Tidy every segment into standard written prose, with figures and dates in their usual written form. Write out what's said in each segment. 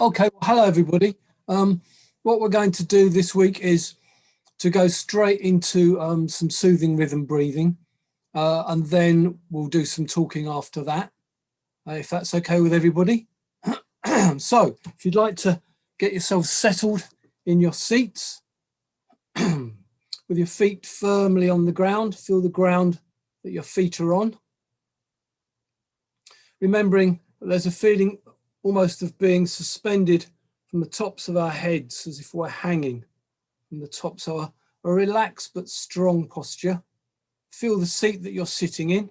Okay, well, hello everybody. What we're going to do this week is to go straight into some soothing rhythm breathing, and then we'll do some talking after that, if that's okay with everybody. So if you'd like to get yourself settled in your seats with your feet firmly on the ground, feel the ground that your feet are on. Remembering that there's a feeling almost of being suspended from the tops of our heads, as if we're hanging from the top. So a relaxed but strong posture. Feel the seat that you're sitting in.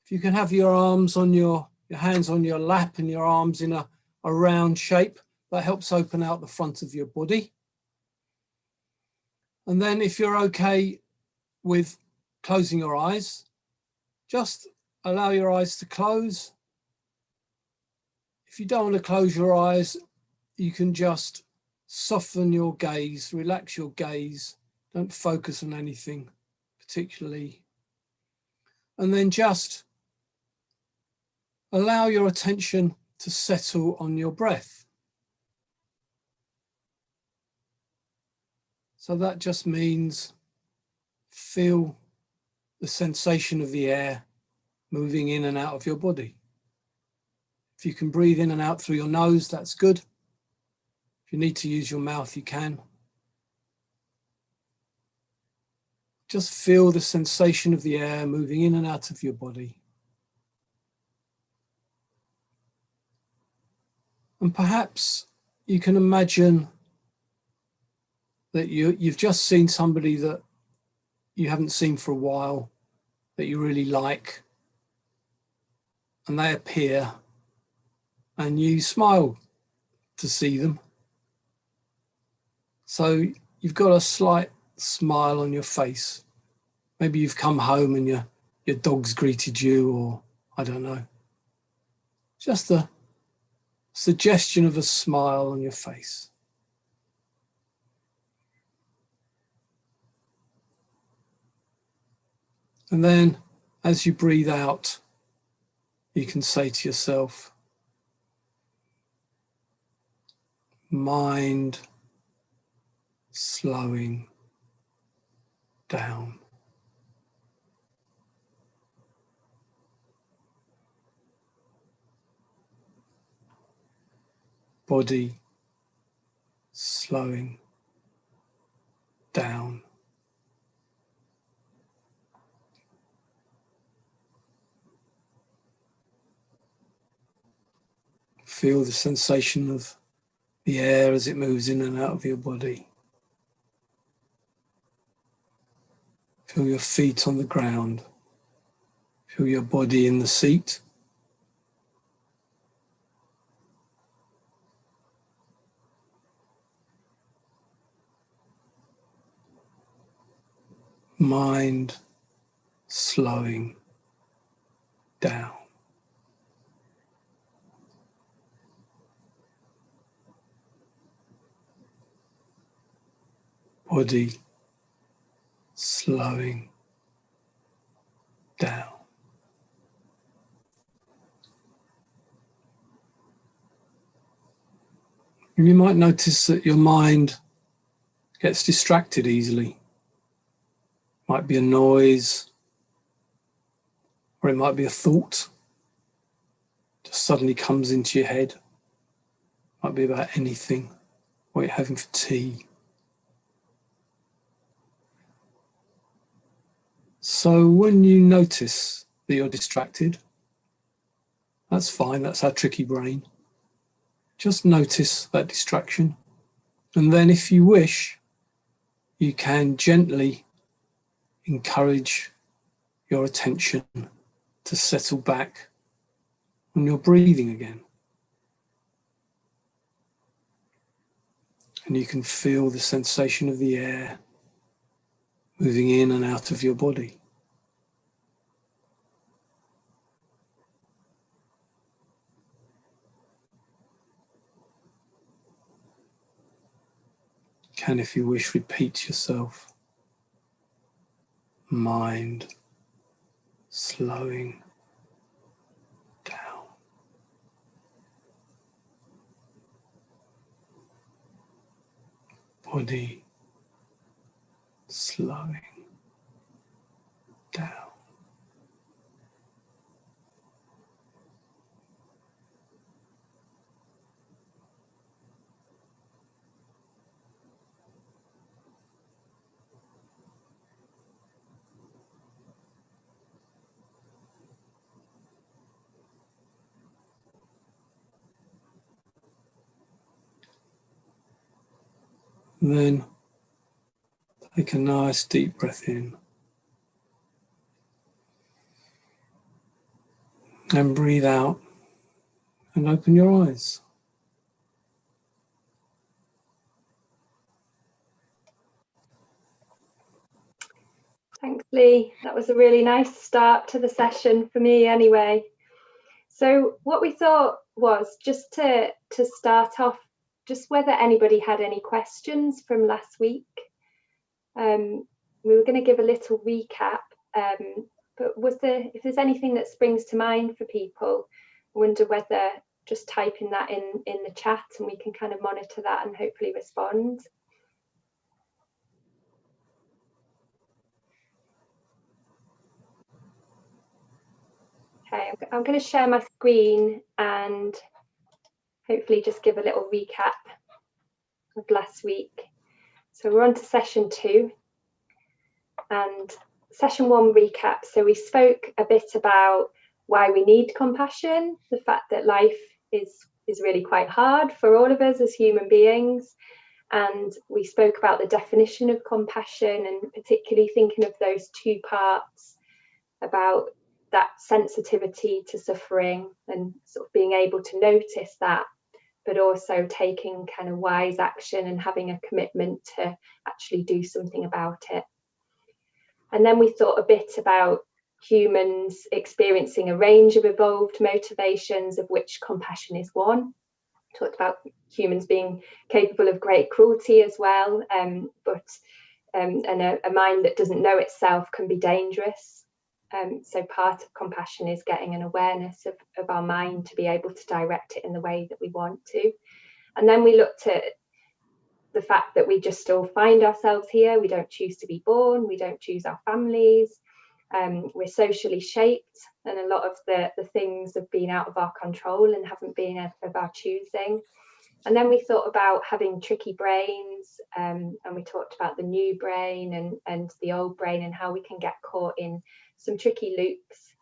If you can have your arms on your hands on your lap and your arms in a round shape, that helps open out the front of your body. And then if you're okay with closing your eyes, just allow your eyes to close. If you don't want to close your eyes, you can just soften your gaze, relax your gaze. Don't focus on anything particularly. And then just allow your attention to settle on your breath. So that just means feel the sensation of the air moving in and out of your body. If you can breathe in and out through your nose, that's good. If you need to use your mouth, you can. Just feel the sensation of the air moving in and out of your body. And perhaps you can imagine that you've just seen somebody that you haven't seen for a while, that you really like, and they appear, and you smile to see them. So you've got a slight smile on your face. Maybe you've come home and your dog's greeted you, or I don't know. Just the suggestion of a smile on your face. And then as you breathe out, you can say to yourself, mind slowing down. Body slowing down. Feel the sensation of the air as it moves in and out of your body. Feel your feet on the ground. Feel your body in the seat. Mind slowing down. Body slowing down. And you might notice that your mind gets distracted easily. Might be a noise, or it might be a thought just suddenly comes into your head. Might be about anything, what you're having for tea. So when you notice that you're distracted, that's fine, that's our tricky brain. Just notice that distraction. And then if you wish, you can gently encourage your attention to settle back on your breathing again. And you can feel the sensation of the air moving in and out of your body. You can, if you wish, repeat yourself. Mind slowing down. body slowing down. And then take a nice deep breath in and breathe out and open your eyes. Thanks, Lee. That was a really nice start to the session for me anyway. So what we thought was just to start off, just whether anybody had any questions from last week. We were going to give a little recap, but if there's anything that springs to mind for people, I wonder whether just typing that in the chat and we can kind of monitor that and hopefully respond. Okay, I'm going to share my screen and hopefully just give a little recap of last week. So we're on to session 2 and session 1 recap. So we spoke a bit about why we need compassion, the fact that life is really quite hard for all of us as human beings. And we spoke about the definition of compassion and particularly thinking of those 2 parts about that sensitivity to suffering and sort of being able to notice that, but also taking kind of wise action and having a commitment to actually do something about it. And then we thought a bit about humans experiencing a range of evolved motivations, of which compassion is one. Talked about humans being capable of great cruelty as well, but and a mind that doesn't know itself can be dangerous. So part of compassion is getting an awareness of our mind to be able to direct it in the way that we want to. And then we looked at the fact that we just all find ourselves here. We don't choose to be born. We don't choose our families. We're socially shaped, and a lot of the things have been out of our control and haven't been of our choosing. And then we thought about having tricky brains, and we talked about the new brain and the old brain and how we can get caught in some tricky loops.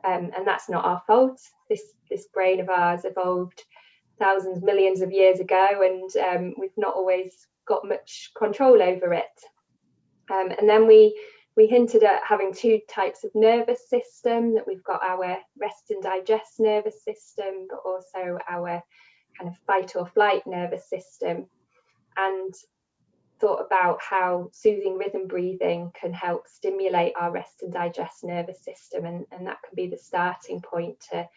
And that's not our fault. This brain of ours evolved thousands, millions of years ago, and we've not always got much control over it. And then we hinted at having 2 types of nervous system, that we've got our rest and digest nervous system, but also our kind of fight or flight nervous system, and thought about how soothing rhythm breathing can help stimulate our rest and digest nervous system, and that can be the starting point to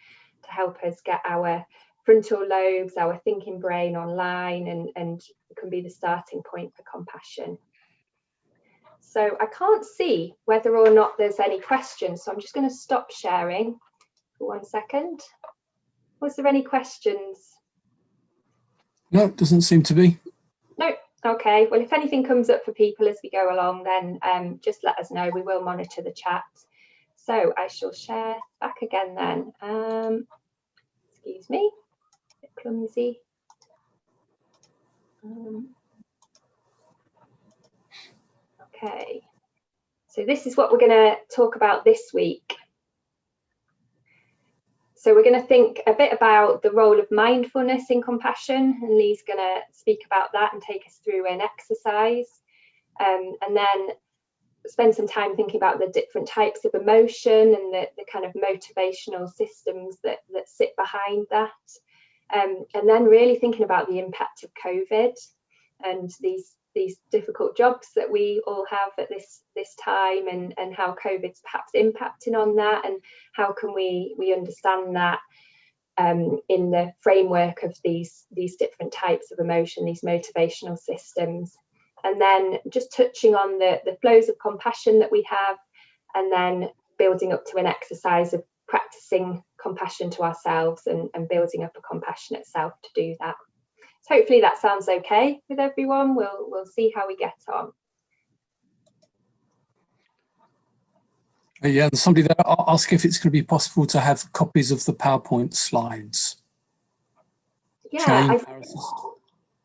help us get our frontal lobes, our thinking brain online, and it can be the starting point for compassion. So I can't see whether or not there's any questions, so I'm just going to stop sharing for 1 second. Was there any questions? No, it doesn't seem to be. No. Okay, well, if anything comes up for people as we go along, then just let us know. We will monitor the chat. So I shall share back again then. Excuse me, a bit clumsy. Okay, so this is what we're going to talk about this week. So we're going to think a bit about the role of mindfulness in compassion, and Lee's going to speak about that and take us through an exercise, and then spend some time thinking about the different types of emotion and the kind of motivational systems that sit behind that, and then really thinking about the impact of COVID and these difficult jobs that we all have at this time, and how COVID's perhaps impacting on that, and how can we understand that in the framework of these different types of emotion, these motivational systems. And then just touching on the flows of compassion that we have, and then building up to an exercise of practicing compassion to ourselves and building up a compassionate self to do that. hopefully that sounds okay with everyone. We'll see how we get on. Yeah, and somebody there asked if it's going to be possible to have copies of the PowerPoint slides. Yeah, Jane,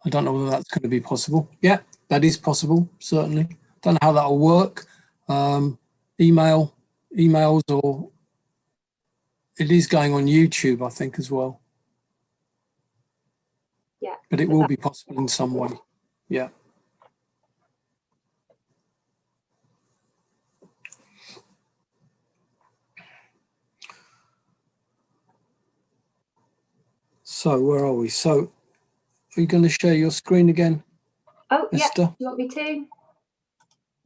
I don't know whether that's going to be possible. Yeah, that is possible, certainly. Don't know how that'll work. Emails, or it is going on YouTube, I think, as well. Yeah, but it will be possible in some way. Yeah. So where are we? So are you going to share your screen again? Oh, Esther? yeah. You want me to?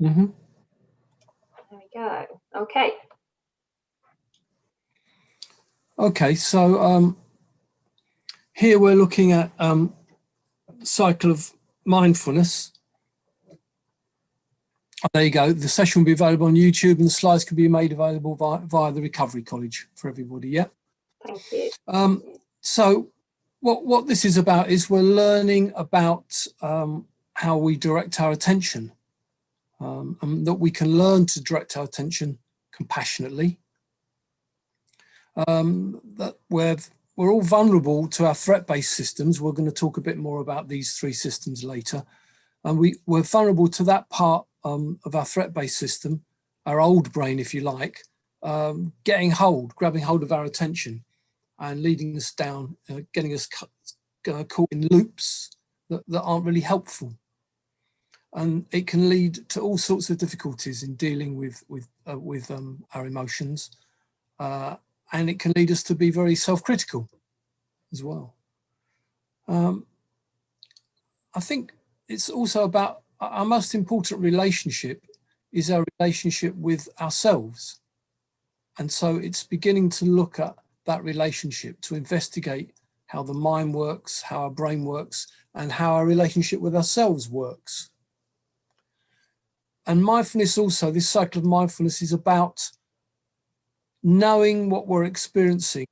Mm-hmm. There we go. Okay. Okay, so here we're looking at cycle of mindfulness. Oh, there you go. The session will be available on YouTube and the slides can be made available via the Recovery College for everybody. Yeah. Thank you. So what this is about is we're learning about how we direct our attention, and that we can learn to direct our attention compassionately. That we're all vulnerable to our threat-based systems. We're going to talk a bit more about these three systems later. And we're vulnerable to that part of our threat-based system, our old brain, if you like, grabbing hold of our attention and leading us down, getting us caught in loops that aren't really helpful. And it can lead to all sorts of difficulties in dealing with our emotions. And it can lead us to be very self-critical as well. I think it's also about our most important relationship is our relationship with ourselves. And so it's beginning to look at that relationship, to investigate how the mind works, how our brain works, and how our relationship with ourselves works. And mindfulness also, this cycle of mindfulness is about knowing what we're experiencing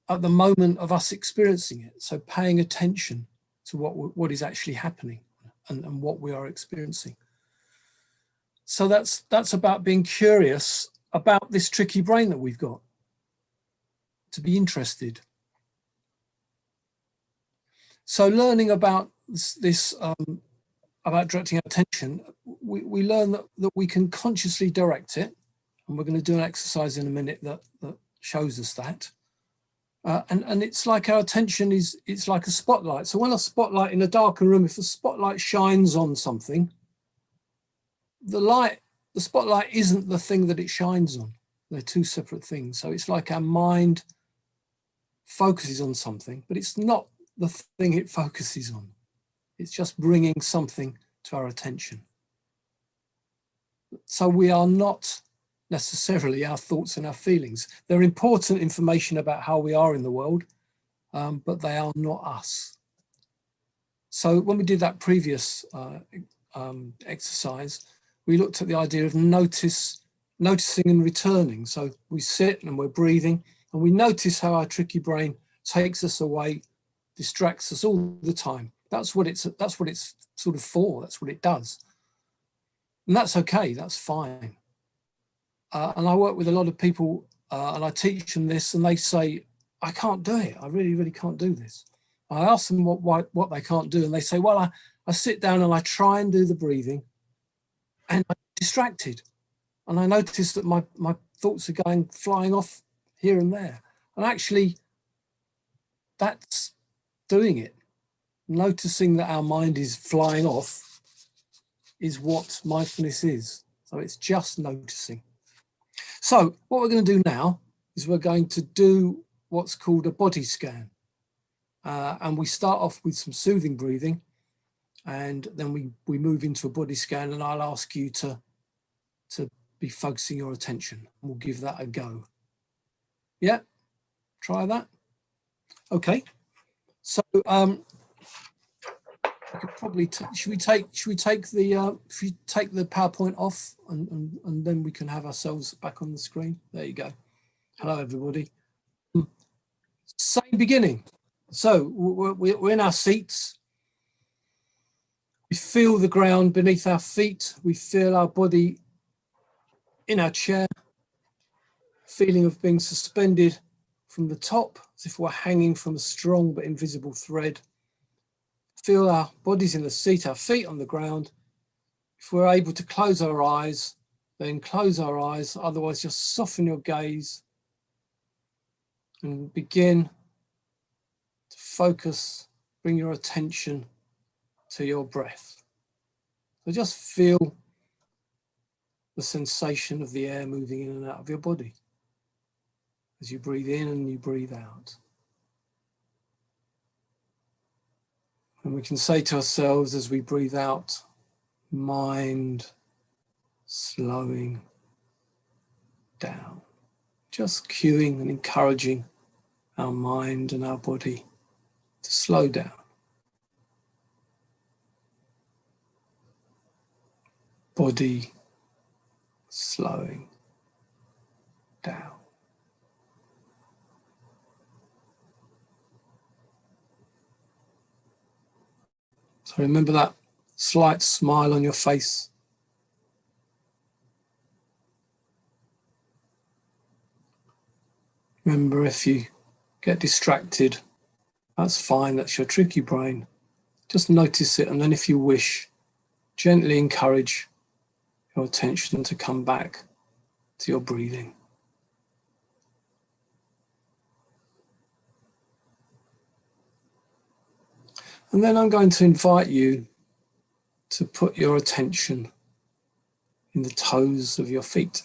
at the moment of us experiencing it. So paying attention to what is actually happening and what we are experiencing. So that's about being curious about this tricky brain that we've got, to be interested. So learning about this about directing our attention, we learn that we can consciously direct it. And we're going to do an exercise in a minute that shows us that. And it's like our attention it's like a spotlight. So when a spotlight in a darkened room, if the spotlight shines on something, the spotlight isn't the thing that it shines on. They're two separate things. So it's like our mind focuses on something, but it's not the thing it focuses on. It's just bringing something to our attention. So we are not necessarily our thoughts and our feelings. They're important information about how we are in the world, but they are not us. So when we did that previous exercise, we looked at the idea of noticing and returning. So we sit and we're breathing and we notice how our tricky brain takes us away, distracts us all the time. That's what it's sort of for. That's what it does. And that's okay, that's fine. And I work with a lot of people and I teach them this and they say, I can't do it. I really, really can't do this. I ask them what they can't do and they say, well, I sit down and I try and do the breathing and I'm distracted. And I notice that my thoughts are flying off here and there. And actually, that's doing it. Noticing that our mind is flying off is what mindfulness is. So it's just noticing. So what we're going to do now is we're going to do what's called a body scan. And we start off with some soothing breathing. And then we move into a body scan and I'll ask you to be focusing your attention. We'll give that a go. Yeah, try that. Okay. So we could probably should we take the PowerPoint off and then we can have ourselves back on the screen. There you go. Hello everybody. Same beginning. So we're in our seats We feel the ground beneath our feet. We feel our body in our chair, feeling of being suspended from the top, as if we're hanging from a strong but invisible thread. Feel our bodies in the seat, our feet on the ground. If we're able to close our eyes, then close our eyes. Otherwise, just soften your gaze and begin to focus, bring your attention to your breath. So just feel the sensation of the air moving in and out of your body as you breathe in and you breathe out. And we can say to ourselves as we breathe out, mind slowing down. Just cueing and encouraging our mind and our body to slow down. Body slowing down. So remember that slight smile on your face. Remember, if you get distracted, that's fine, that's your tricky brain. Just notice it, and then if you wish, gently encourage your attention to come back to your breathing. And then I'm going to invite you to put your attention in the toes of your feet.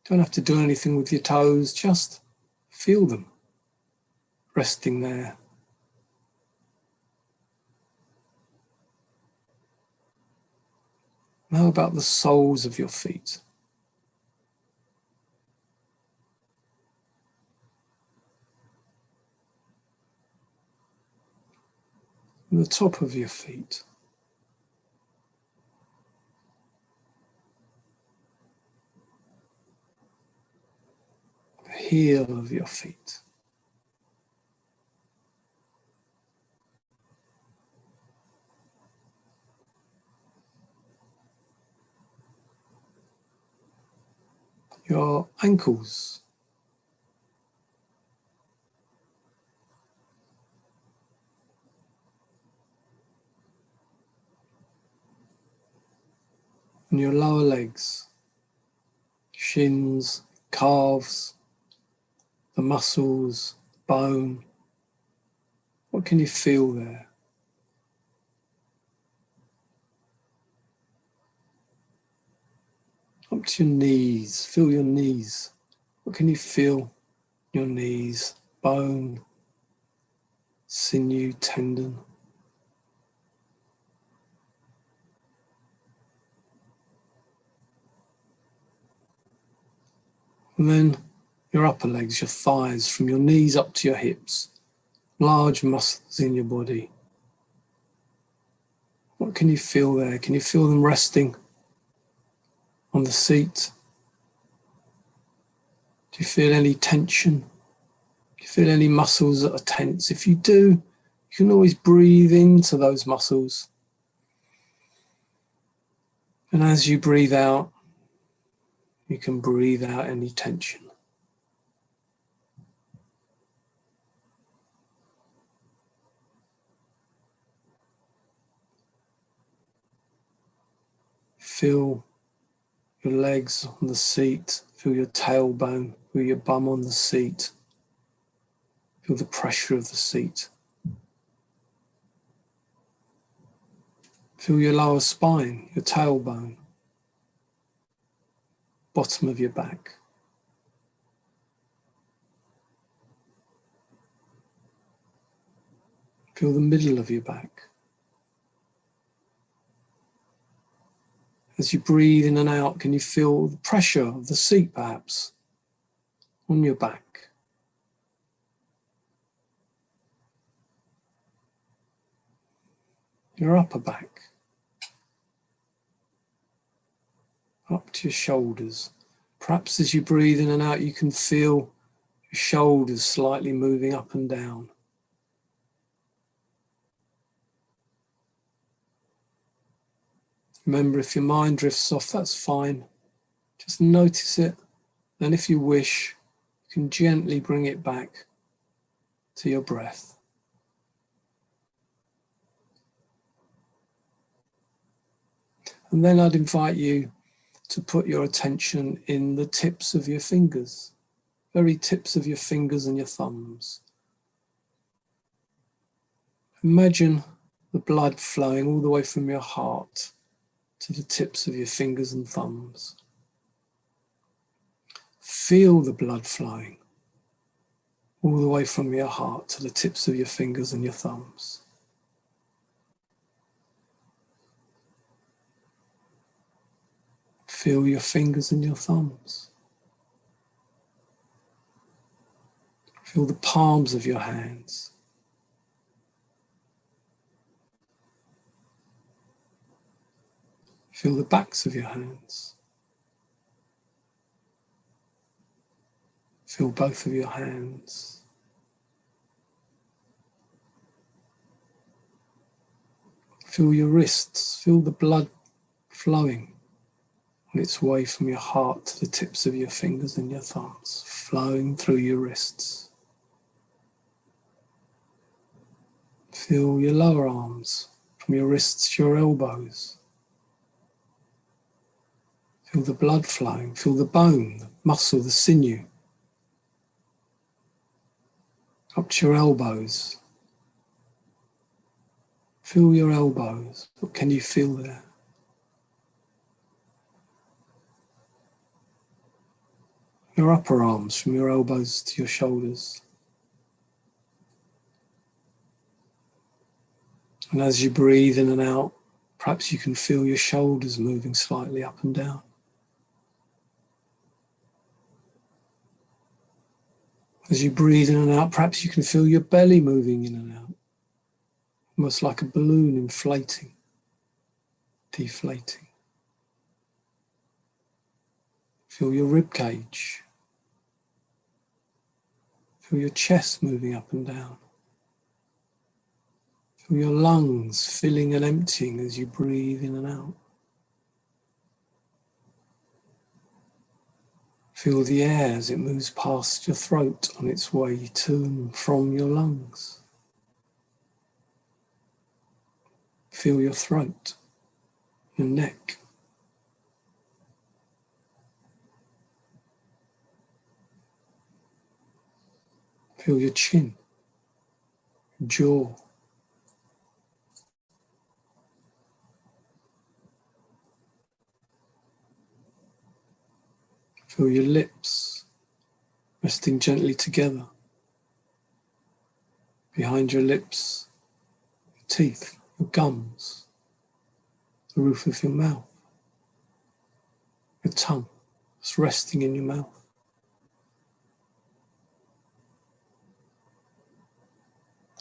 Don't have to do anything with your toes, just feel them resting there. How about the soles of your feet? And the top of your feet. The heel of your feet. Your ankles. And your lower legs, shins, calves, the muscles, bone. What can you feel there? Up to your knees, feel your knees. What can you feel? Your knees, bone, sinew, tendon. And then your upper legs, your thighs, from your knees up to your hips, large muscles in your body. What can you feel there? Can you feel them resting on the seat? Do you feel any tension? Do you feel any muscles that are tense? If you do, you can always breathe into those muscles. And as you breathe out, you can breathe out any tension. Feel your legs on the seat, feel your tailbone, feel your bum on the seat, feel the pressure of the seat. Feel your lower spine, your tailbone, bottom of your back. Feel the middle of your back. As you breathe in and out, can you feel the pressure of the seat perhaps on your back? Your upper back, up to your shoulders. Perhaps as you breathe in and out, you can feel your shoulders slightly moving up and down. Remember, if your mind drifts off, that's fine. Just notice it. And if you wish, you can gently bring it back to your breath. And then I'd invite you to put your attention in the tips of your fingers, very tips of your fingers and your thumbs. Imagine the blood flowing all the way from your heart to the tips of your fingers and thumbs. Feel the blood flowing all the way from your heart to the tips of your fingers and your thumbs. Feel your fingers and your thumbs. Feel the palms of your hands. Feel the backs of your hands. Feel both of your hands. Feel your wrists. Feel the blood flowing on its way from your heart to the tips of your fingers and your thumbs, flowing through your wrists. Feel your lower arms, from your wrists to your elbows. Feel the blood flowing. Feel the bone, the muscle, the sinew. Up to your elbows. Feel your elbows. What can you feel there? Your upper arms, from your elbows to your shoulders. And as you breathe in and out, perhaps you can feel your shoulders moving slightly up and down. As you breathe in and out, perhaps you can feel your belly moving in and out, almost like a balloon inflating, deflating. Feel your rib cage. Feel your chest moving up and down. Feel your lungs filling and emptying as you breathe in and out. Feel the air as it moves past your throat on its way to and from your lungs. Feel your throat, your neck. Feel your chin, jaw. Feel your lips resting gently together. Behind your lips, your teeth, your gums, the roof of your mouth, your tongue just resting in your mouth.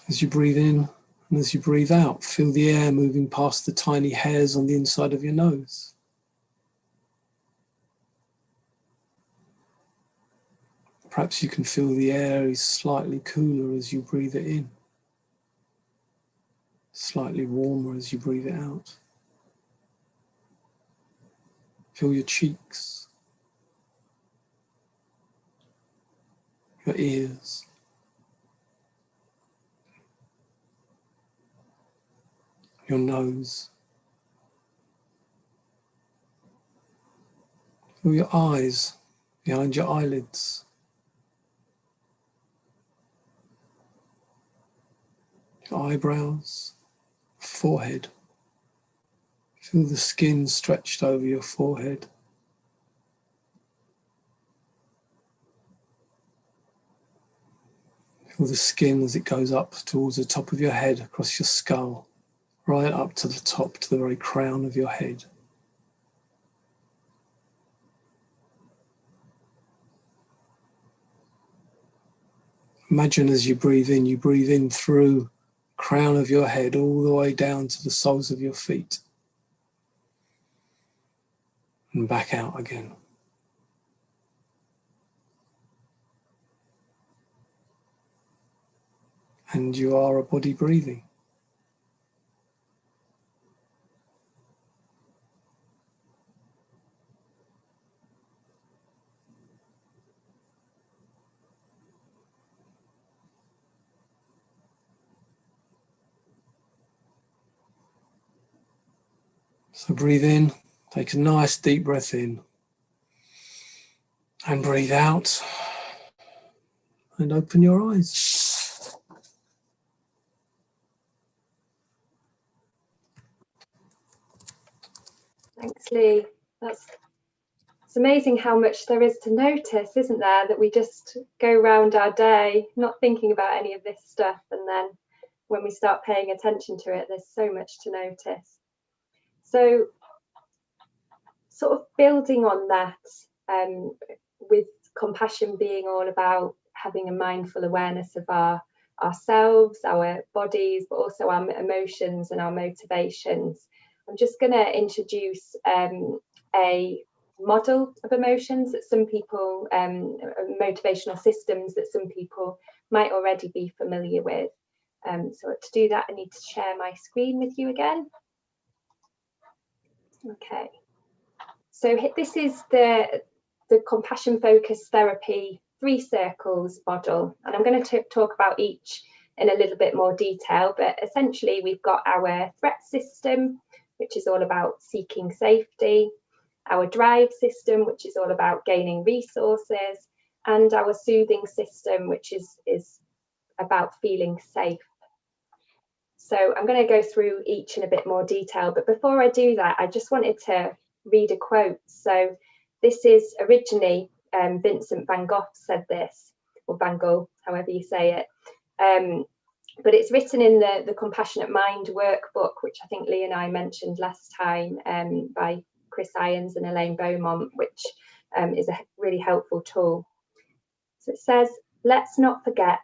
As you breathe in and as you breathe out, feel the air moving past the tiny hairs on the inside of your nose. Perhaps you can feel the air is slightly cooler as you breathe it in, slightly warmer as you breathe it out. Feel your cheeks, your ears, your nose. Feel your eyes behind your eyelids, your eyebrows, forehead. Feel the skin stretched over your forehead. Feel the skin as it goes up towards the top of your head, across your skull, right up to the top, to the very crown of your head. Imagine as you breathe in through the crown of your head all the way down to the soles of your feet and back out again. And you are a body breathing. So breathe in, take a nice deep breath in, and breathe out, and open your eyes. Thanks, Lee. It's amazing how much there is to notice, isn't there? That we just go round our day not thinking about any of this stuff, and then when we start paying attention to it, there's so much to notice. So sort of building on that, with compassion being all about having a mindful awareness of ourselves, our bodies, but also our emotions and our motivations. I'm just going to introduce a model of emotions that some people, motivational systems that some people might already be familiar with. So to do that, I need to share my screen with you again. Okay. So this is the compassion focused therapy 3 circles model, and I'm going to talk about each in a little bit more detail, but essentially we've got our threat system, which is all about seeking safety, our drive system, which is all about gaining resources, and our soothing system, which is about feeling safe. So I'm going to go through each in a bit more detail, but before I do that, I just wanted to read a quote. So this is originally Vincent van Gogh said this, or Van Gogh, however you say it, but it's written in the Compassionate Mind workbook, which I think Lee and I mentioned last time, by Chris Irons and Elaine Beaumont, which is a really helpful tool. So it says, let's not forget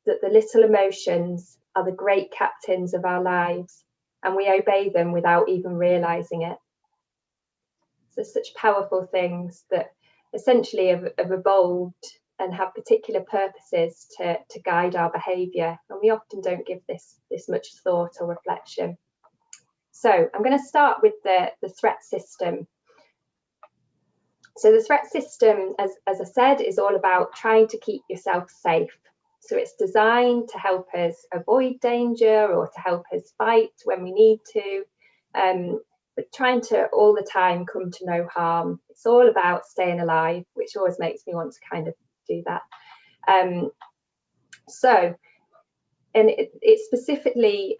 that the little emotions are the great captains of our lives, and we obey them without even realizing it. So such powerful things that essentially have evolved and have particular purposes to guide our behaviour, and we often don't give this much thought or reflection. So I'm going to start with the threat system. So the threat system, as I said, is all about trying to keep yourself safe. So it's designed to help us avoid danger or to help us fight when we need to, but trying to all the time come to no harm. It's all about staying alive, which always makes me want to kind of do that. And it's specifically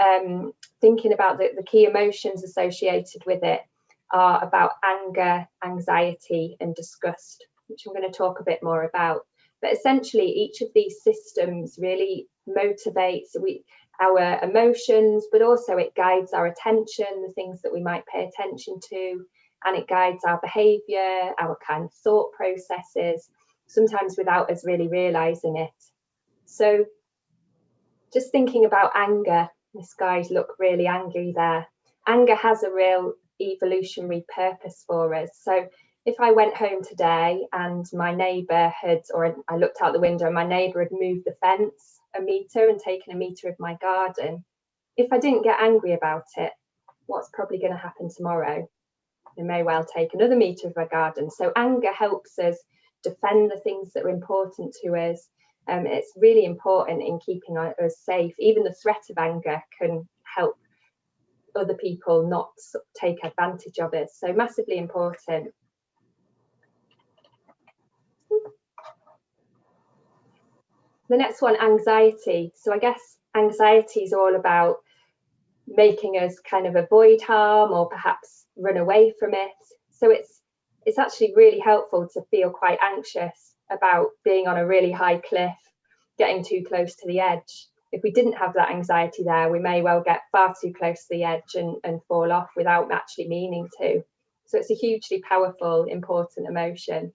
thinking about the key emotions associated with it are about anger, anxiety, and disgust, which I'm going to talk a bit more about. But essentially, each of these systems really motivates our emotions, but also it guides our attention, the things that we might pay attention to, and it guides our behaviour, our kind of thought processes, sometimes without us really realising it. So just thinking about anger, this guy's look really angry there. Anger has a real evolutionary purpose for us. So if I went home today and my neighbour or I looked out the window and my neighbour had moved the fence a metre and taken a metre of my garden, if I didn't get angry about it, what's probably going to happen tomorrow? They may well take another metre of my garden. So anger helps us defend the things that are important to us. It's really important in keeping us safe. Even the threat of anger can help other people not take advantage of it. So massively important. The next one, anxiety. So I guess anxiety is all about making us kind of avoid harm or perhaps run away from it. So it's actually really helpful to feel quite anxious about being on a really high cliff, getting too close to the edge. If we didn't have that anxiety there, we may well get far too close to the edge and fall off without actually meaning to. So it's a hugely powerful, important emotion.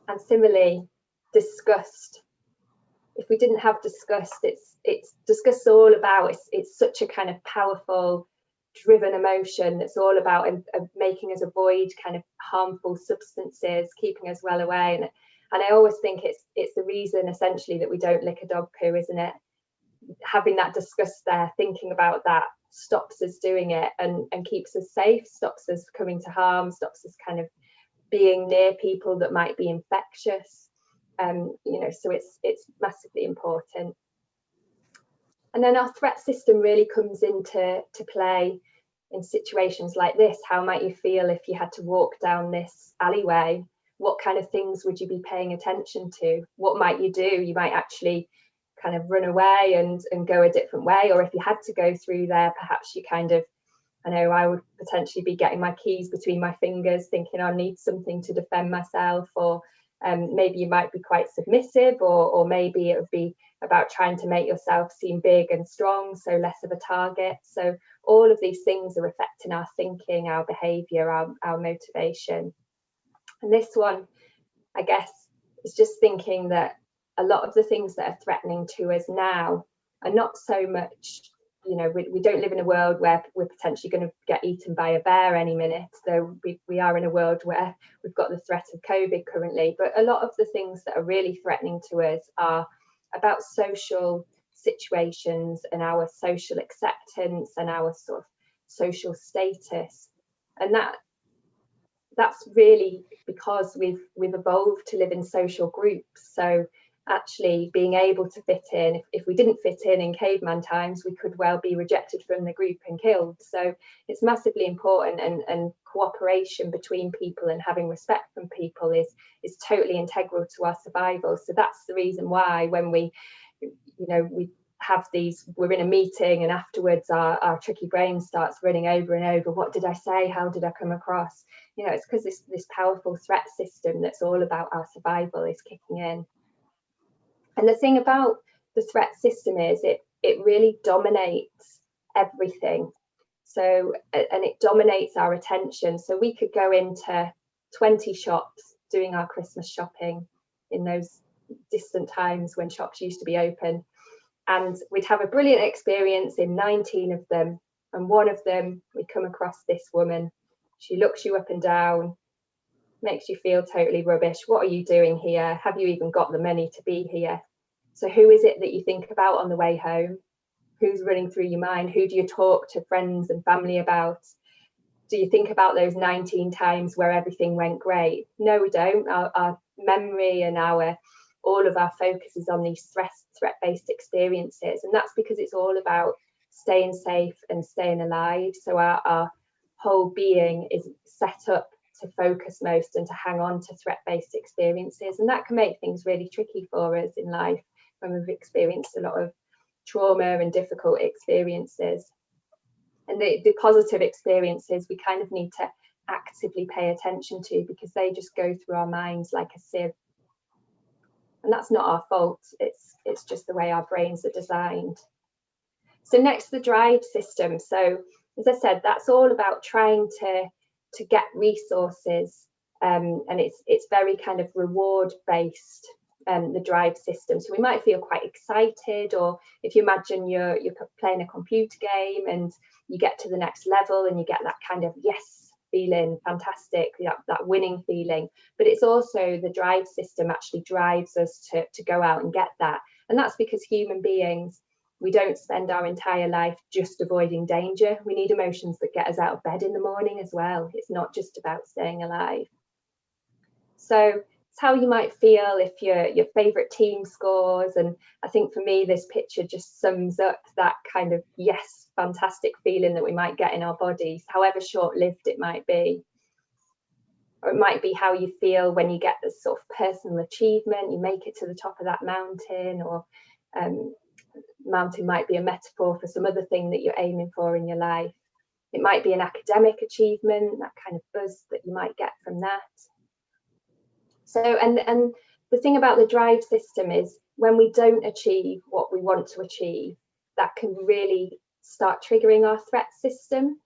And similarly, disgust. If we didn't have disgust, it's disgust all about, it's such a kind of powerful, driven emotion that's all about making us avoid kind of harmful substances, keeping us well away. And I always think it's the reason essentially that we don't lick a dog poo, isn't it? Having that disgust there, thinking about that stops us doing it and keeps us safe, stops us coming to harm, stops us kind of being near people that might be infectious. So it's massively important. And then our threat system really comes into play in situations like this. How might you feel if you had to walk down this alleyway? What kind of things would you be paying attention to? What might you do? You might actually kind of run away and go a different way. Or if you had to go through there, perhaps you kind of, I know I would potentially be getting my keys between my fingers, thinking I need something to defend myself. Or maybe you might be quite submissive, or maybe it would be about trying to make yourself seem big and strong, so less of a target. So all of these things are affecting our thinking, our behaviour, our motivation. And this one, I guess, is just thinking that a lot of the things that are threatening to us now are not so much, you know, we don't live in a world where we're potentially going to get eaten by a bear any minute, though we are in a world where we've got the threat of COVID currently. But a lot of the things that are really threatening to us are about social situations and our social acceptance and our sort of social status. And that's really because we've evolved to live in social groups. So actually being able to fit in, if we didn't fit in caveman times, we could well be rejected from the group and killed. So it's massively important, and cooperation between people and having respect from people is totally integral to our survival. So that's the reason why when we have these, we're in a meeting and afterwards our tricky brain starts running over and over, what did I say, how did I come across? You know, it's because this powerful threat system that's all about our survival is kicking in. And the thing about the threat system is it really dominates everything. So, and it dominates our attention. So we could go into 20 shops doing our Christmas shopping in those distant times when shops used to be open, and we'd have a brilliant experience in 19 of them. And one of them, we'd come across this woman. She looks you up and down, makes you feel totally rubbish. What are you doing here? Have you even got the money to be here? So who is it that you think about on the way home? Who's running through your mind? Who do you talk to friends and family about? Do you think about those 19 times where everything went great? No, we don't. Our memory and all of our focus is on these threat-based experiences. And that's because it's all about staying safe and staying alive. So our whole being is set up to focus most and to hang on to threat-based experiences. And that can make things really tricky for us in life when we've experienced a lot of trauma and difficult experiences. And the positive experiences we kind of need to actively pay attention to, because they just go through our minds like a sieve. And that's not our fault, it's just the way our brains are designed. So next, the drive system. So as I said, that's all about trying to get resources, and it's very kind of reward based, the drive system. So we might feel quite excited, or if you imagine you're playing a computer game and you get to the next level and you get that kind of yes feeling, fantastic, that winning feeling. But it's also the drive system actually drives us to go out and get that. And that's because human beings, we don't spend our entire life just avoiding danger. We need emotions that get us out of bed in the morning as well. It's not just about staying alive. So it's how you might feel if your favourite team scores. And I think for me, this picture just sums up that kind of yes, fantastic feeling that we might get in our bodies, however short-lived it might be. Or it might be how you feel when you get this sort of personal achievement, you make it to the top of that mountain, or mountain might be a metaphor for some other thing that you're aiming for in your life. It might be an academic achievement, that kind of buzz that you might get from that. So, and the thing about the drive system is when we don't achieve what we want to achieve, that can really start triggering our threat system.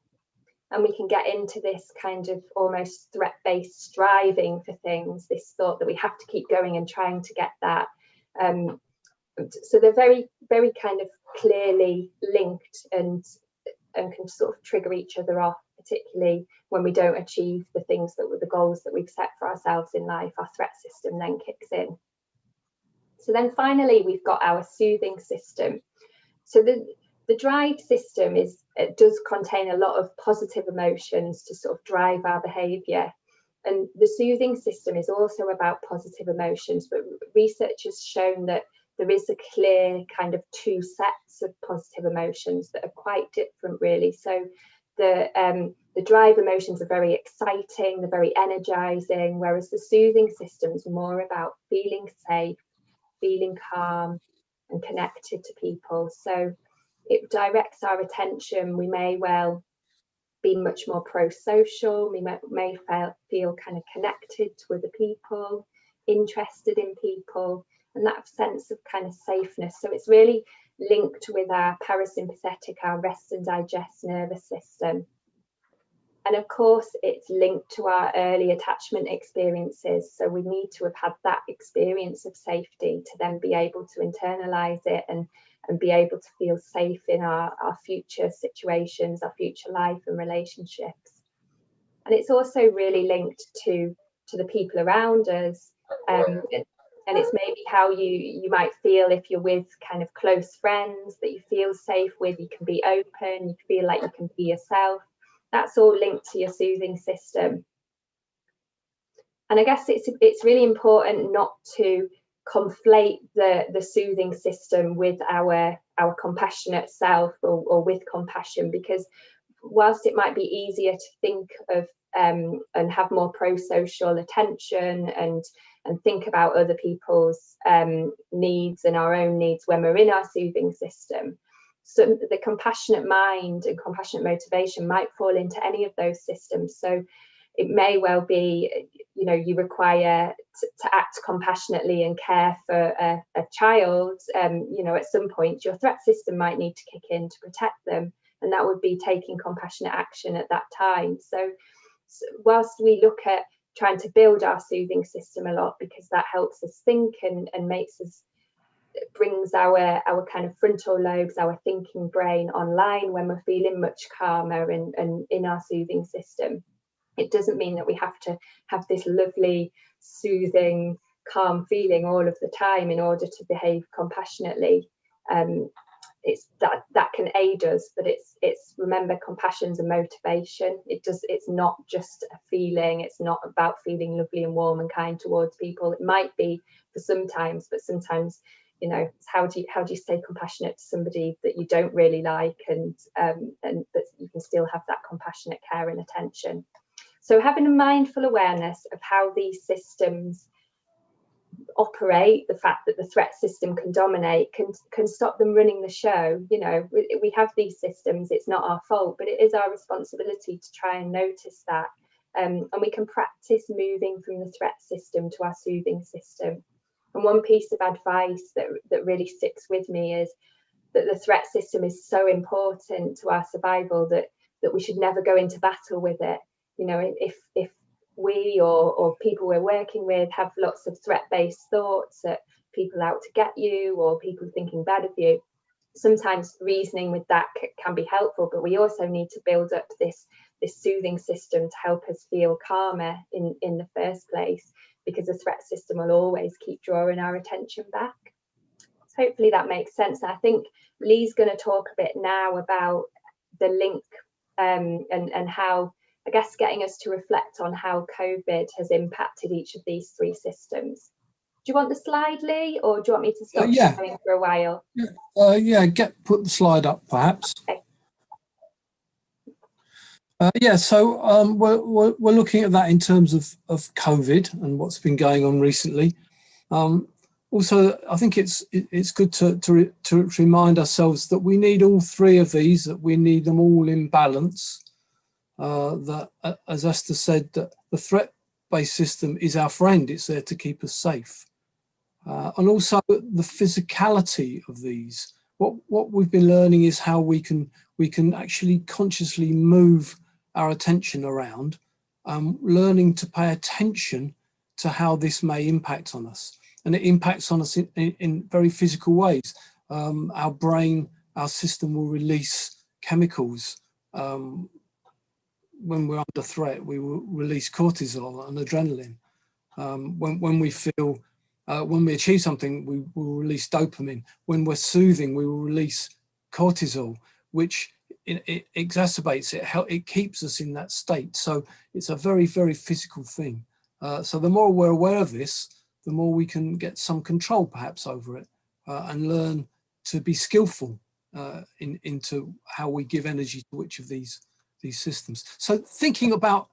And we can get into this kind of almost threat-based striving for things, this thought that we have to keep going and trying to get that. So they're very, very kind of clearly linked and can sort of trigger each other off, particularly when we don't achieve the things that were the goals that we've set for ourselves in life. Our threat system then kicks in. So then finally, we've got our soothing system. So the drive system it does contain a lot of positive emotions to sort of drive our behaviour. And the soothing system is also about positive emotions, but research has shown that there is a clear kind of two sets of positive emotions that are quite different, really. So the drive emotions are very exciting, they're very energizing, whereas the soothing system's more about feeling safe, feeling calm and connected to people. So it directs our attention. We may well be much more pro-social, we may feel kind of connected to other people, interested in people, and that sense of kind of safeness. So it's really linked with our parasympathetic, our rest and digest nervous system. And of course, it's linked to our early attachment experiences. So we need to have had that experience of safety to then be able to internalize it and be able to feel safe in our future situations, our future life and relationships. And it's also really linked to the people around us. And it's maybe how you might feel if you're with kind of close friends that you feel safe with, you can be open, you feel like you can be yourself. That's all linked to your soothing system. And I guess it's really important not to conflate the soothing system with our compassionate self or with compassion, because whilst it might be easier to think of and have more pro-social attention and think about other people's needs and our own needs when we're in our soothing system, so the compassionate mind and compassionate motivation might fall into any of those systems. So it may well be, you know, you require to act compassionately and care for a child. You know, at some point your threat system might need to kick in to protect them, and that would be taking compassionate action at that time. So whilst we look at trying to build our soothing system a lot, because that helps us think and makes us, brings our kind of frontal lobes, our thinking brain online when we're feeling much calmer and in our soothing system, it doesn't mean that we have to have this lovely, soothing, calm feeling all of the time in order to behave compassionately. It's that can aid us, but it's remember, compassion's a motivation. It's not just a feeling. It's not about feeling lovely and warm and kind towards people. It might be for sometimes, but sometimes, you know, how do you stay compassionate to somebody that you don't really like, and but you can still have that compassionate care and attention. So having a mindful awareness of how these systems operate, the fact that the threat system can dominate, can stop them running the show. You know, we have these systems, it's not our fault, but it is our responsibility to try and notice that. And we can practice moving from the threat system to our soothing system. And one piece of advice that really sticks with me is that the threat system is so important to our survival that we should never go into battle with it. You know, if we or people we're working with have lots of threat-based thoughts, that people out to get you or people thinking bad of you, sometimes reasoning with that can be helpful, but we also need to build up this soothing system to help us feel calmer in the first place, because the threat system will always keep drawing our attention back. So hopefully that makes sense. And I think Lee's going to talk a bit now about the link and how, I guess, getting us to reflect on how COVID has impacted each of these three systems. Do you want the slide, Lee, or do you want me to stop showing for a while? Yeah, put the slide up, perhaps. Okay. So we're looking at that in terms of COVID and what's been going on recently. Also, I think it's good to remind ourselves that we need all three of these, that we need them all in balance. That, as Esther said, that the threat-based system is our friend. It's there to keep us safe. And also the physicality of these. What we've been learning is how we can actually consciously move our attention around, learning to pay attention to how this may impact on us. And it impacts on us in very physical ways. Our brain, our system will release chemicals. When we're under threat, we will release cortisol and adrenaline. When we feel, when we achieve something, we will release dopamine. When we're soothing, we will release cortisol, which it exacerbates it. It keeps us in that state. So it's a very, very physical thing. So the more we're aware of this, the more we can get some control perhaps over it. and learn to be skillful into how we give energy to which of these systems. So thinking about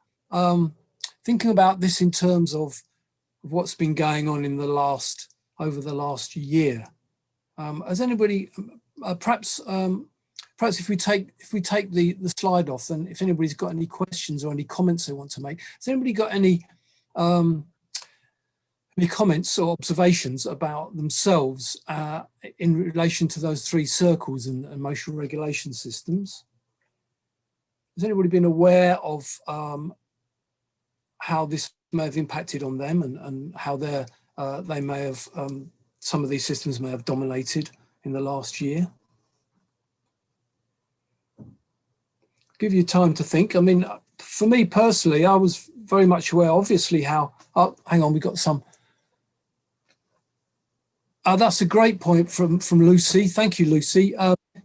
this in terms of what's been going on in over the last year, has anybody perhaps if we take the slide off, then if anybody's got any questions or any comments they want to make, has anybody got any comments or observations about themselves in relation to those three circles and emotional regulation systems? Has anybody been aware of how this may have impacted on them and how they may have, some of these systems may have dominated in the last year? Give you time to think. I mean, for me personally, I was very much aware, obviously, how, oh, hang on, we got some. That's a great point from Lucy. Thank you, Lucy.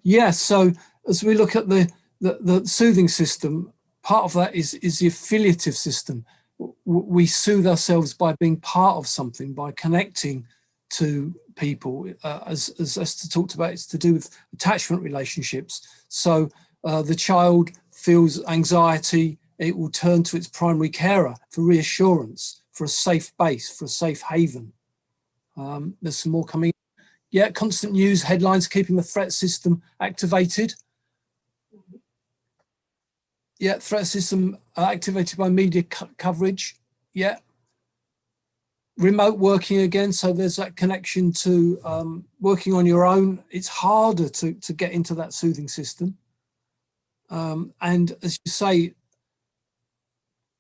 Yes, so as we look at the soothing system, part of that is the affiliative system. We soothe ourselves by being part of something, by connecting to people. As Esther talked about, it's to do with attachment relationships. So the child feels anxiety, it will turn to its primary carer for reassurance, for a safe base, for a safe haven. There's some more coming. Yeah, constant news headlines keeping the threat system activated. Yeah, threat system activated by media coverage. Yeah. Remote working again, so there's that connection to working on your own. It's harder to get into that soothing system. And as you say,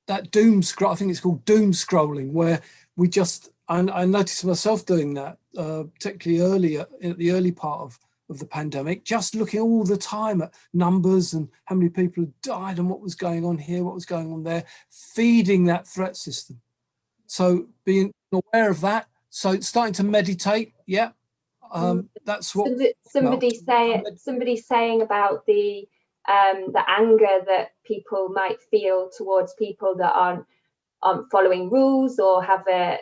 that doom scroll, I think it's called doom scrolling, where we just, I noticed myself doing that, particularly earlier, at the early part of the pandemic, just looking all the time at numbers and how many people had died and what was going on here, what was going on there, feeding that threat system. So being aware of that, so starting to meditate, yeah, that's what. Somebody saying about the anger that people might feel towards people that aren't following rules or have a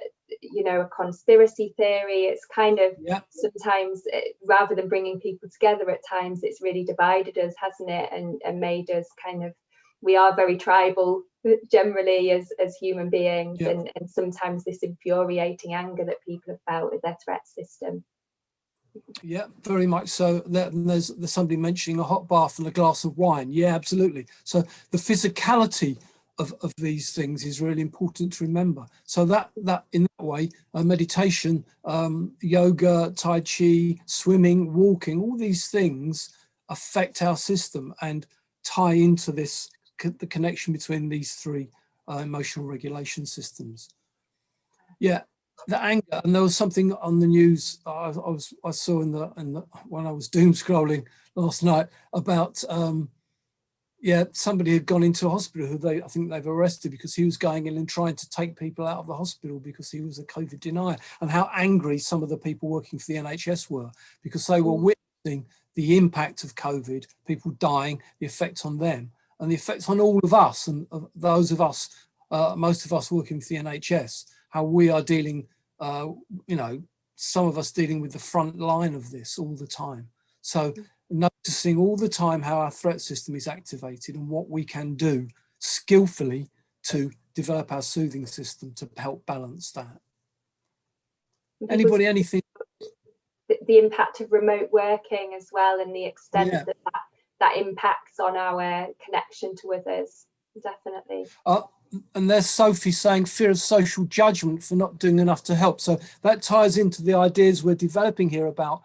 conspiracy theory. It's kind of, yeah, sometimes rather than bringing people together, at times it's really divided us, hasn't it, and made us kind of, we are very tribal generally as human beings, yeah. and sometimes this infuriating anger that people have felt with their threat system. Yeah, very much so. There's somebody mentioning a hot bath and a glass of wine. Yeah, absolutely. So the physicality of these things is really important to remember. So that in that way, meditation, yoga, tai chi, swimming, walking, all these things affect our system and tie into this, the connection between these three emotional regulation systems. Yeah. The anger, and there was something on the news I saw in the when I was doom scrolling last night about yeah, somebody had gone into a hospital who I think they've arrested because he was going in and trying to take people out of the hospital because he was a COVID denier, and how angry some of the people working for the NHS were because they were witnessing the impact of COVID, people dying, the effect on them, and the effects on all of us and those of us, most of us working for the NHS, how we are dealing, some of us dealing with the front line of this all the time. So noticing all the time how our threat system is activated and what we can do skillfully to develop our soothing system to help balance that. Anybody, anything? The impact of remote working as well, and the extent that impacts on our connection to others, definitely. And there's Sophie saying fear of social judgment for not doing enough to help. So that ties into the ideas we're developing here about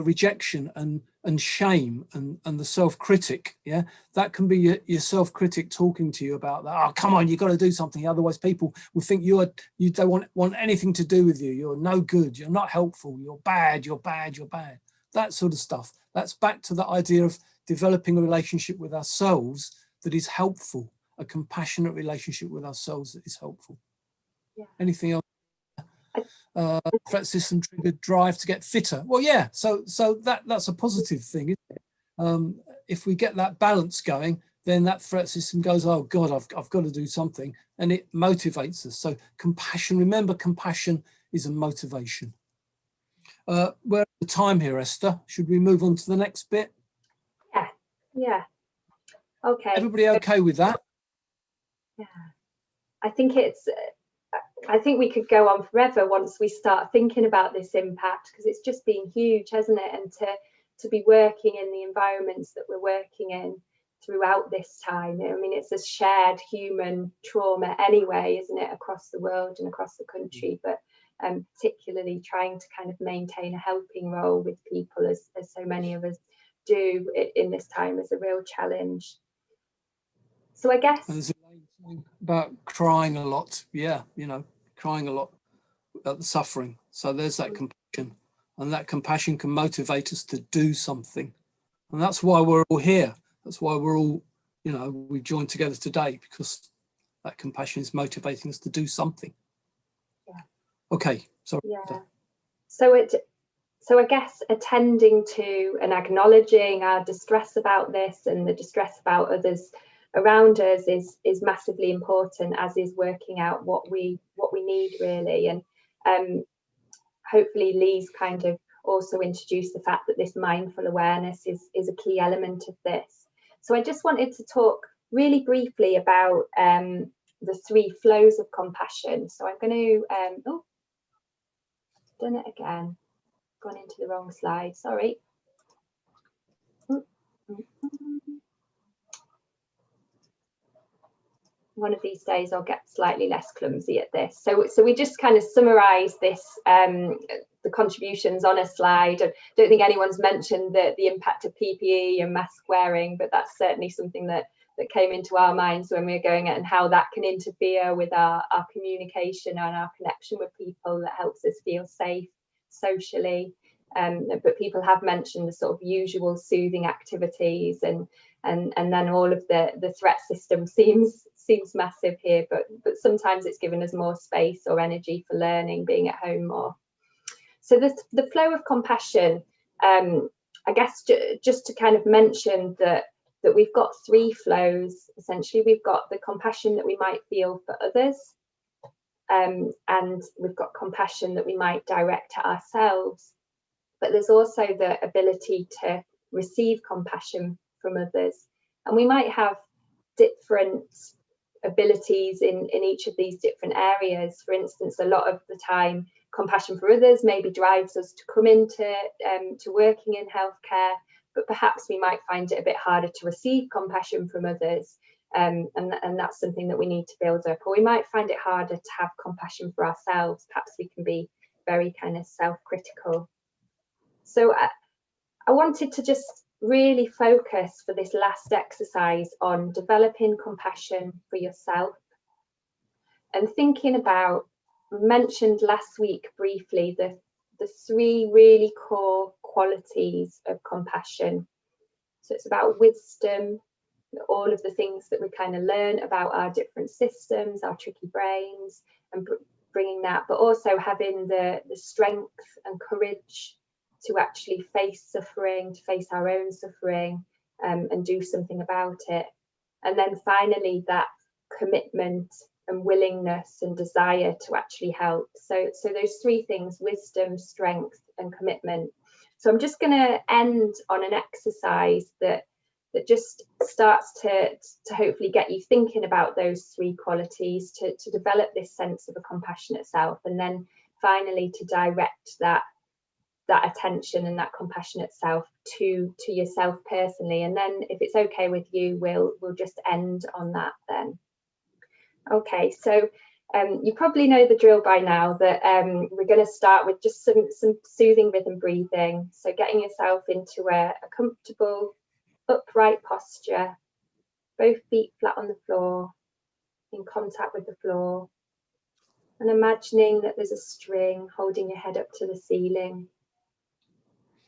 rejection and shame and the self-critic. Yeah, that can be your self-critic talking to you about that. Oh, come on, you've got to do something, otherwise people will think you don't want anything to do with you. You're no good. You're not helpful. You're bad. You're bad. You're bad. That sort of stuff. That's back to the idea of developing a relationship with ourselves that is helpful. A compassionate relationship with ourselves that is helpful. Yeah. Anything else? Threat system triggered drive to get fitter. Well, yeah. So that's a positive thing, isn't it? If we get that balance going, then that threat system goes, oh God, I've got to do something, and it motivates us. So compassion. Remember, compassion is a motivation. We're at the time here, Esther. Should we move on to the next bit? Yeah. Okay. Everybody okay with that? Yeah. I think we could go on forever once we start thinking about this impact, because it's just been huge, hasn't it? And to be working in the environments that we're working in throughout this time. I mean, it's a shared human trauma anyway, isn't it, across the world and across the country, but particularly trying to kind of maintain a helping role with people, as so many of us do in this time, is a real challenge. So I guess there's about crying a lot. Yeah, you know, crying a lot at the suffering. So there's that compassion, and that compassion can motivate us to do something. And that's why we're all here. That's why we're all, you know, we've joined together today, because that compassion is motivating us to do something. Yeah. Okay, sorry. Yeah. So I guess attending to and acknowledging our distress about this and the distress about others around us is massively important, as is working out what we need really. And hopefully Lee's kind of also introduced the fact that this mindful awareness is a key element of this. So I just wanted to talk really briefly about the 3 flows of compassion. So I'm going to done it again, gone into the wrong slide, sorry. One of these days I'll get slightly less clumsy at this. So we just kind of summarize this, the contributions on a slide. I don't think anyone's mentioned the impact of PPE and mask wearing, but that's certainly something that came into our minds when we were going at, and how that can interfere with our communication and our connection with people, that helps us feel safe socially. But people have mentioned the sort of usual soothing activities, and then all of the threat system seems massive here, but sometimes it's given us more space or energy for learning, being at home more. So the flow of compassion, I guess just to kind of mention that we've got 3 flows. Essentially, we've got the compassion that we might feel for others, and we've got compassion that we might direct at ourselves. But there's also the ability to receive compassion from others, and we might have different abilities in each of these different areas. For instance, a lot of the time, compassion for others maybe drives us to come into to working in healthcare, but perhaps we might find it a bit harder to receive compassion from others, and that's something that we need to build up. Or we might find it harder to have compassion for ourselves. Perhaps we can be very kind of self-critical. So I wanted to just really focus for this last exercise on developing compassion for yourself, and thinking about, mentioned last week briefly, the 3 really core qualities of compassion. So it's about wisdom, all of the things that we kind of learn about our different systems, our tricky brains, and bringing that, but also having the strength and courage to actually face suffering, to face our own suffering, and do something about it. And then finally, that commitment and willingness and desire to actually help. So those 3 things: wisdom, strength, and commitment. So I'm just going to end on an exercise that just starts to hopefully get you thinking about those 3 qualities, to develop this sense of a compassionate self, and then finally to direct that attention and that compassionate self to yourself personally. And then, if it's okay with you, we'll just end on that then. Okay, so you probably know the drill by now, that we're going to start with just some soothing rhythm breathing. So getting yourself into a comfortable upright posture, both feet flat on the floor, in contact with the floor, and imagining that there's a string holding your head up to the ceiling.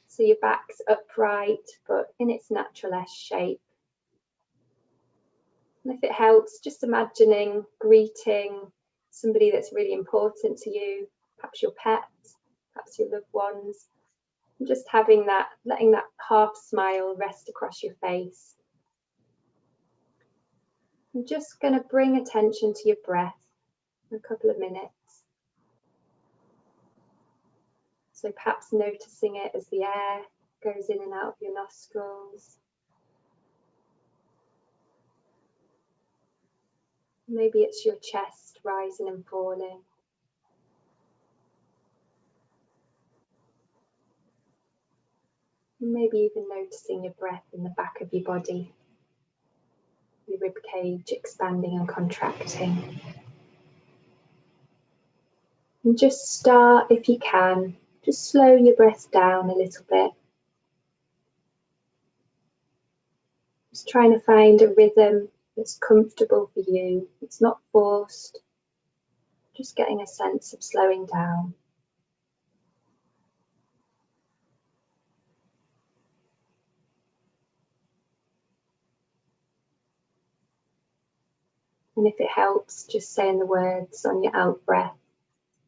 So your back's upright, but in its natural S shape. And if it helps, just imagining greeting somebody that's really important to you, perhaps your pet, perhaps your loved ones, and just having that, letting that half smile rest across your face. I'm just going to bring attention to your breath for a couple of minutes. So perhaps noticing it as the air goes in and out of your nostrils. Maybe it's your chest rising and falling. Maybe even noticing your breath in the back of your body, your rib cage expanding and contracting. And just start, if you can, just slow your breath down a little bit. Just trying to find a rhythm that's comfortable for you. It's not forced. Just getting a sense of slowing down. And if it helps, just saying the words on your out breath.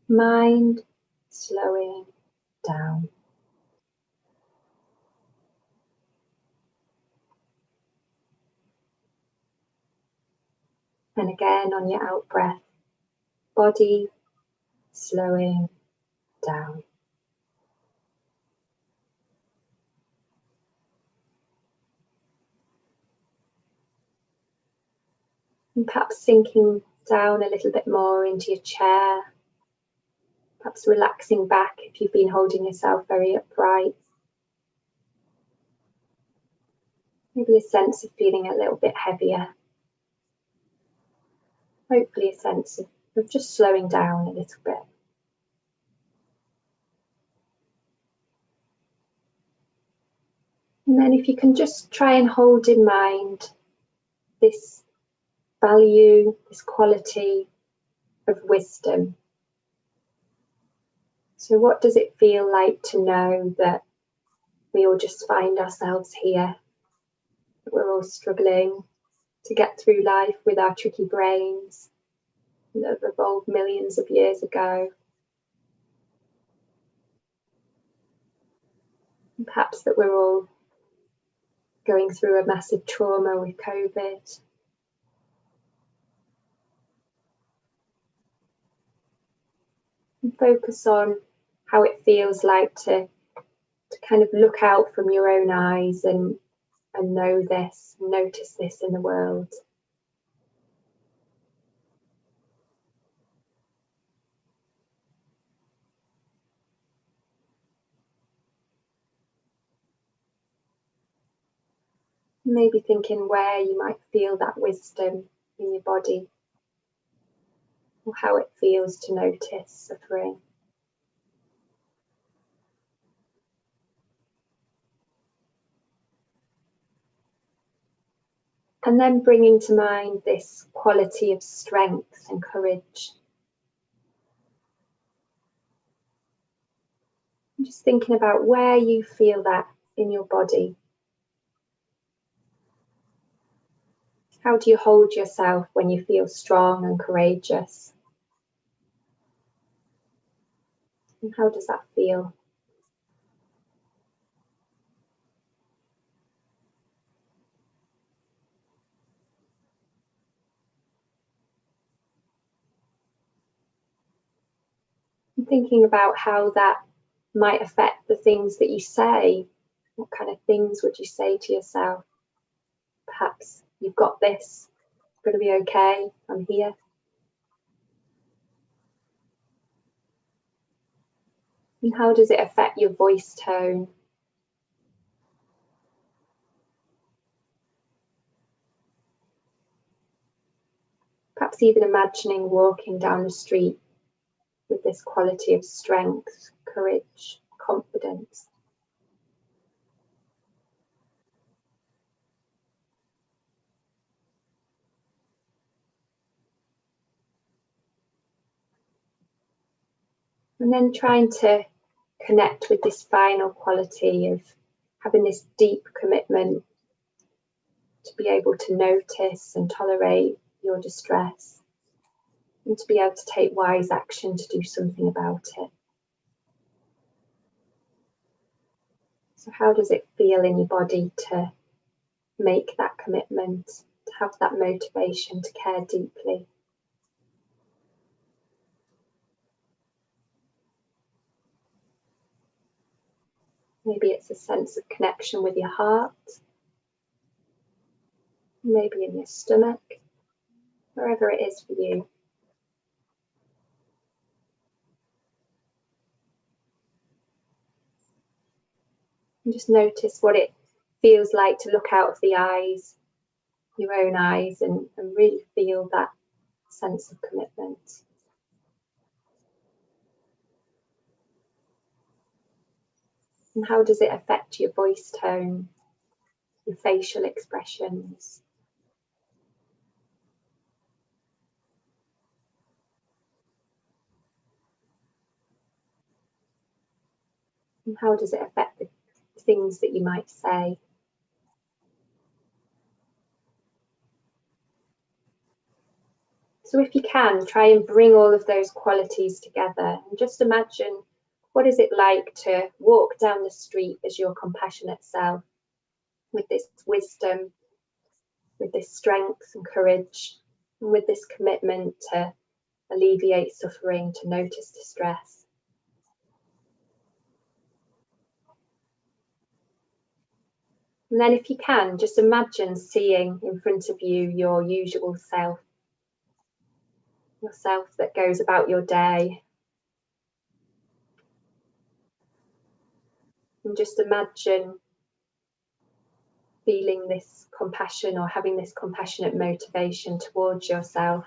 Mind slowing down. And again on your out breath, body slowing down. And perhaps sinking down a little bit more into your chair. Perhaps relaxing back if you've been holding yourself very upright. Maybe a sense of feeling a little bit heavier. Hopefully a sense of just slowing down a little bit. And then if you can just try and hold in mind this value, this quality of wisdom. So what does it feel like to know that we all just find ourselves here, that we're all struggling to get through life with our tricky brains that have evolved millions of years ago? And perhaps that we're all going through a massive trauma with COVID. And focus on how it feels like to kind of look out from your own eyes and know this, notice this in the world. Maybe thinking where you might feel that wisdom in your body, or how it feels to notice suffering. And then bringing to mind this quality of strength and courage. And just thinking about where you feel that in your body. How do you hold yourself when you feel strong and courageous? And how does that feel? And thinking about how that might affect the things that you say. What kind of things would you say to yourself? Perhaps you've got this, it's going to be okay, I'm here. And how does it affect your voice tone? Perhaps even imagining walking down the street with this quality of strength, courage, confidence. And then trying to connect with this final quality of having this deep commitment to be able to notice and tolerate your distress, and to be able to take wise action to do something about it. So how does it feel in your body to make that commitment, to have that motivation to care deeply? Maybe it's a sense of connection with your heart, maybe in your stomach, wherever it is for you. And just notice what it feels like to look out of the eyes, your own eyes, and really feel that sense of commitment. And how does it affect your voice tone, your facial expressions? And how does it affect the things that you might say? So if you can, try and bring all of those qualities together and just imagine, what is it like to walk down the street as your compassionate self, with this wisdom, with this strength and courage, and with this commitment to alleviate suffering, to notice distress. And then if you can, just imagine seeing in front of you your usual self, yourself that goes about your day. And just imagine feeling this compassion or having this compassionate motivation towards yourself,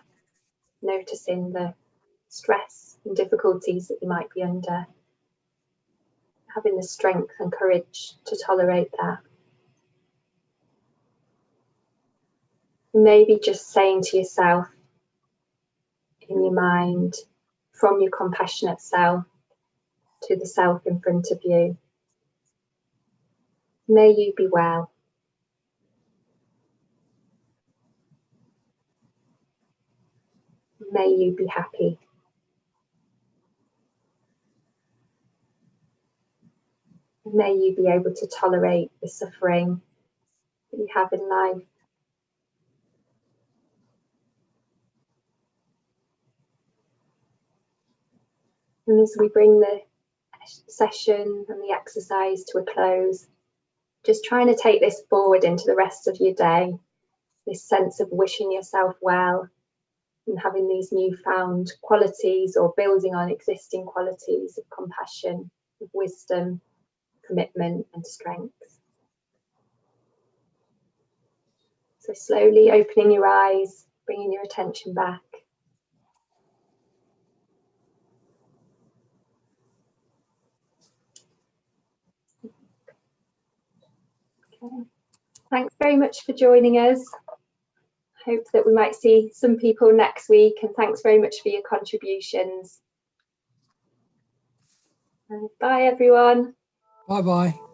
noticing the stress and difficulties that you might be under, having the strength and courage to tolerate that. Maybe just saying to yourself in your mind, from your compassionate self to the self in front of you, may you be well. May you be happy. May you be able to tolerate the suffering that you have in life. And as we bring the session and the exercise to a close, just trying to take this forward into the rest of your day, this sense of wishing yourself well and having these newfound qualities or building on existing qualities of compassion, of wisdom, commitment and strength. So slowly opening your eyes, bringing your attention back. Okay. Thanks very much for joining us. Hope that we might see some people next week, and thanks very much for your contributions. Bye everyone. Bye bye.